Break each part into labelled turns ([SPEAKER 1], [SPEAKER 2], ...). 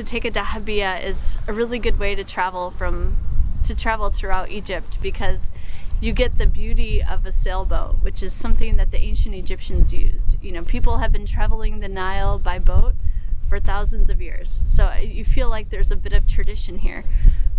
[SPEAKER 1] to take a dahabeeyah is a really good way to travel throughout Egypt, because you get the beauty of a sailboat, which is something that the ancient Egyptians used. You know, people have been traveling the Nile by boat for thousands of years. So you feel like there's a bit of tradition here.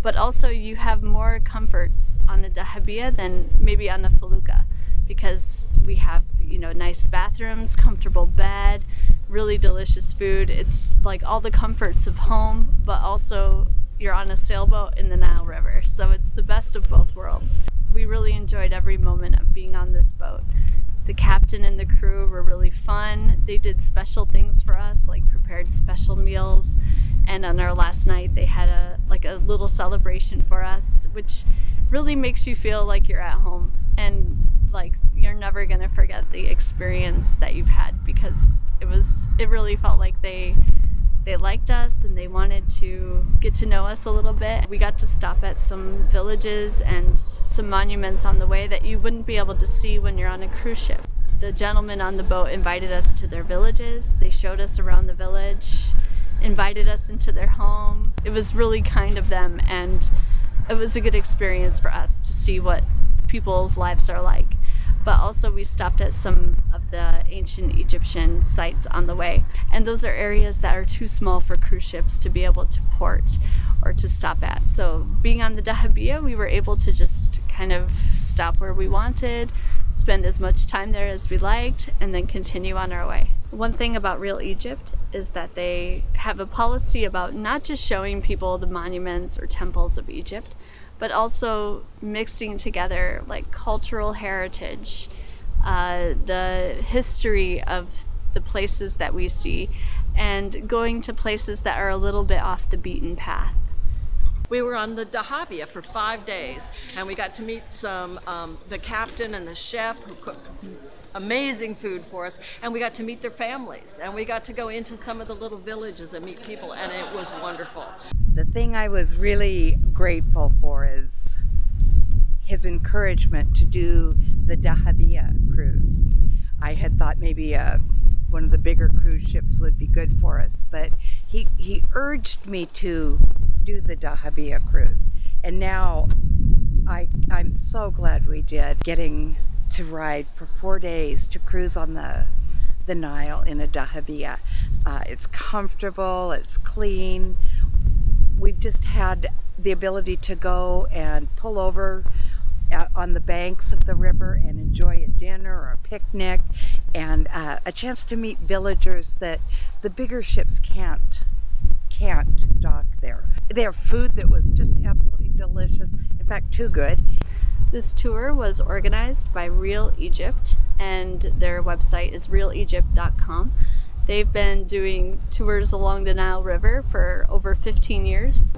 [SPEAKER 1] But also you have more comforts on a dahabeeyah than maybe on a felucca, because we have, you know, nice bathrooms, comfortable bed, really delicious food. It's like all the comforts of home, but also you're on a sailboat in the Nile River. So it's the best of both worlds. We really enjoyed every moment of being on this boat. The captain and the crew were really fun. They did special things for us, like prepared special meals. And on our last night, they had a little celebration for us, which really makes you feel like you're at home. And like, you're never gonna forget the experience that you've had, because it really felt like they liked us and they wanted to get to know us a little bit. We got to stop at some villages and some monuments on the way that you wouldn't be able to see when you're on a cruise ship. The gentlemen on the boat invited us to their villages. They showed us around the village, invited us into their home. It was really kind of them, and it was a good experience for us to see what people's lives are like. But also we stopped at some of the ancient Egyptian sites on the way. And those are areas that are too small for cruise ships to be able to port or to stop at. So being on the dahabeeyah, we were able to just kind of stop where we wanted, spend as much time there as we liked, and then continue on our way. One thing about Real Egypt is that they have a policy about not just showing people the monuments or temples of Egypt, but also mixing together like cultural heritage, the history of the places that we see, and going to places that are a little bit off the beaten path.
[SPEAKER 2] We were on the dahabeeyah for 5 days, and we got to meet the captain and the chef who cooked amazing food for us, and we got to meet their families, and we got to go into some of the little villages and meet people, and it was wonderful.
[SPEAKER 3] The thing I was really grateful for is his encouragement to do the dahabeeyah cruise. I had thought maybe one of the bigger cruise ships would be good for us, but he urged me to do the dahabeeyah cruise, and now I'm so glad we did, getting to ride for 4 days to cruise on the Nile in a dahabeeyah. It's comfortable, it's clean. We've just had the ability to go and pull over on the banks of the river and enjoy a dinner or a picnic, and a chance to meet villagers that the bigger ships can't dock there. They have food that was just absolutely delicious, in fact too good.
[SPEAKER 1] This tour was organized by Real Egypt, and their website is realegypt.com. They've been doing tours along the Nile River for over 15 years.